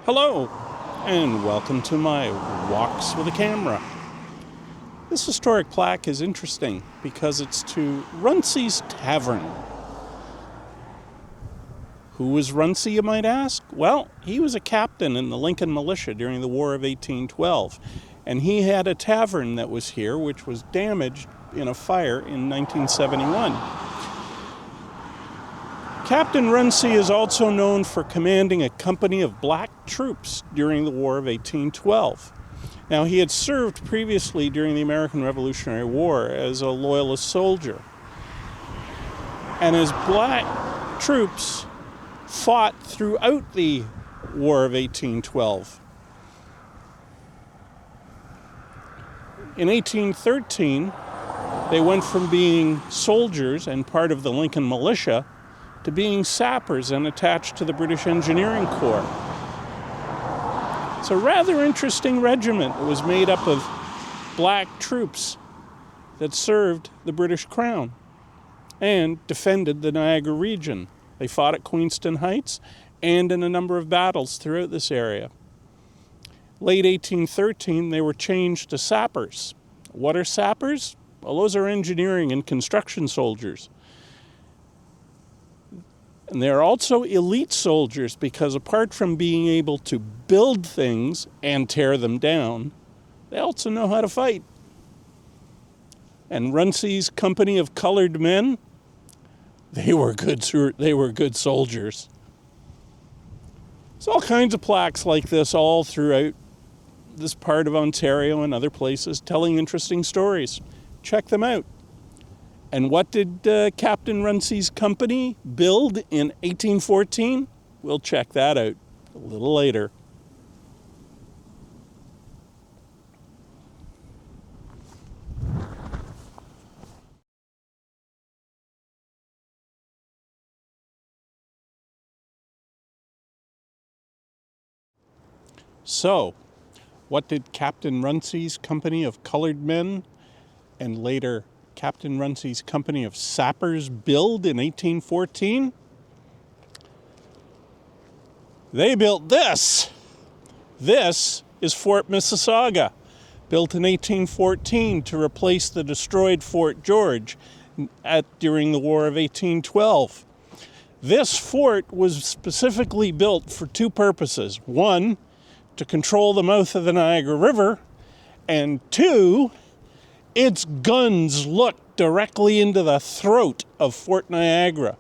Hello, and welcome to my Walks with a Camera. This historic plaque is interesting because it's to Runchey's Tavern. Who was Runchey, you might ask? Well, he was a captain in the Lincoln Militia during the War of 1812, and he had a tavern that was here which was damaged in a fire in 1971. Captain Runchey is also known for commanding a company of black troops during the War of 1812. Now, he had served previously during the American Revolutionary War as a loyalist soldier. And his black troops fought throughout the War of 1812. In 1813, they went from being soldiers and part of the Lincoln Militia to being sappers and attached to the British Engineering Corps. It's a rather interesting regiment. It was made up of black troops that served the British Crown and defended the Niagara region. They fought at Queenston Heights and in a number of battles throughout this area. Late 1813, they were changed to sappers. What are sappers? Well, those are engineering and construction soldiers. And they're also elite soldiers because apart from being able to build things and tear them down, they also know how to fight. And Runchey's company of colored men, they were good soldiers. There's all kinds of plaques like this all throughout this part of Ontario and other places telling interesting stories. Check them out. And what did Captain Runchey's company build in 1814? We'll check that out a little later. So, what did Captain Runchey's company of colored men and later Captain Runchey's company of sappers build in 1814? They built this. This is Fort Missisauga, built in 1814 to replace the destroyed Fort George during the War of 1812. This fort was specifically built for two purposes. One, to control the mouth of the Niagara River, and two, its guns looked directly into the throat of Fort Niagara,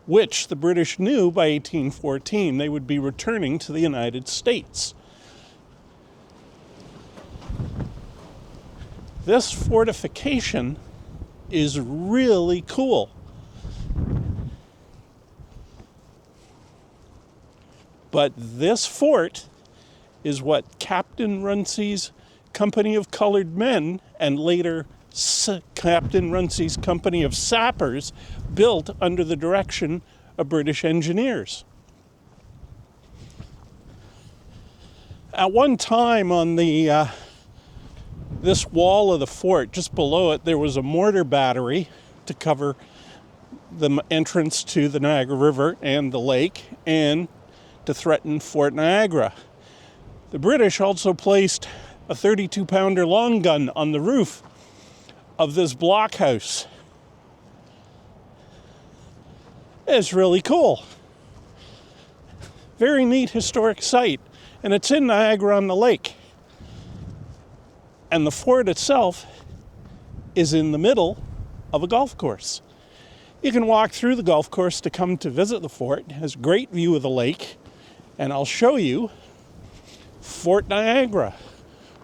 which the British knew by 1814 they would be returning to the United States. This fortification is really cool. But this fort is what Captain Runchey's company of colored men and later Captain Runchey's company of sappers built under the direction of British engineers. At one time on this wall of the fort, just below it, there was a mortar battery to cover the entrance to the Niagara River and the lake and to threaten Fort Niagara. The British also placed a 32-pounder long gun on the roof of this blockhouse. It's really cool. Very neat historic site, and it's in Niagara-on-the-Lake. And the fort itself is in the middle of a golf course. You can walk through the golf course to come to visit the fort. It has a great view of the lake, and I'll show you Fort Niagara,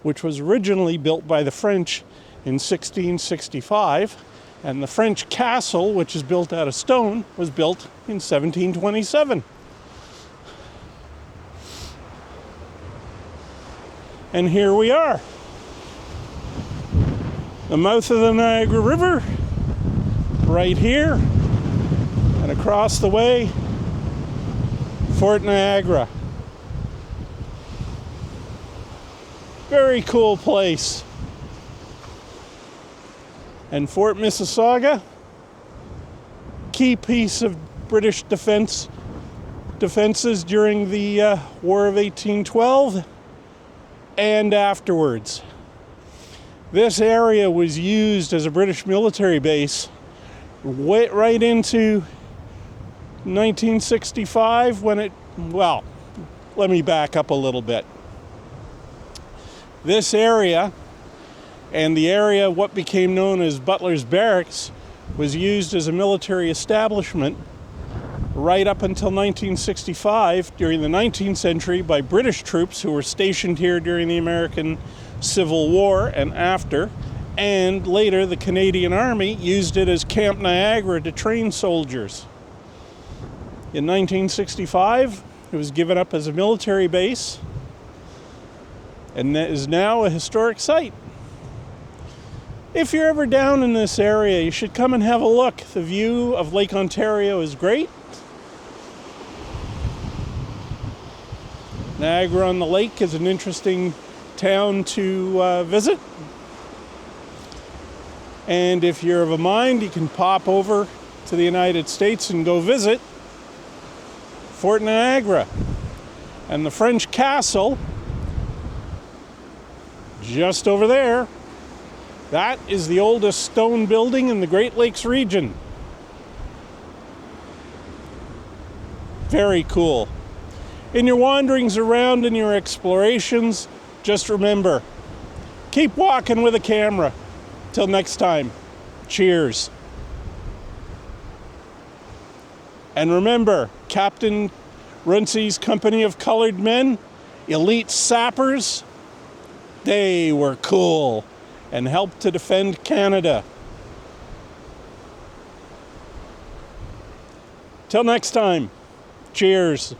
which was originally built by the French in 1665, and the French castle, which is built out of stone, was built in 1727. And here we are. The mouth of the Niagara River, right here, and across the way, Fort Niagara. Very cool place. And Fort Mississauga, key piece of British defense defenses during the War of 1812 and afterwards. This area was used as a British military base right into 1965 when it, well, let me back up a little bit. This area and the area what became known as Butler's Barracks was used as a military establishment right up until 1965 during the 19th century by British troops who were stationed here during the American Civil War and after, and later the Canadian Army used it as Camp Niagara to train soldiers. In 1965, it was given up as a military base and is now a historic site. If you're ever down in this area, you should come and have a look. The view of Lake Ontario is great. Niagara-on-the-Lake is an interesting town to visit. And if you're of a mind, you can pop over to the United States and go visit Fort Niagara and the French castle just over there. That is the oldest stone building in the Great Lakes region. Very cool. In your wanderings around and your explorations, just remember, keep walking with a camera. Till next time, cheers. And remember, Captain Runchey's company of colored men, Elite Sappers, they were cool and helped to defend Canada. Till next time, cheers.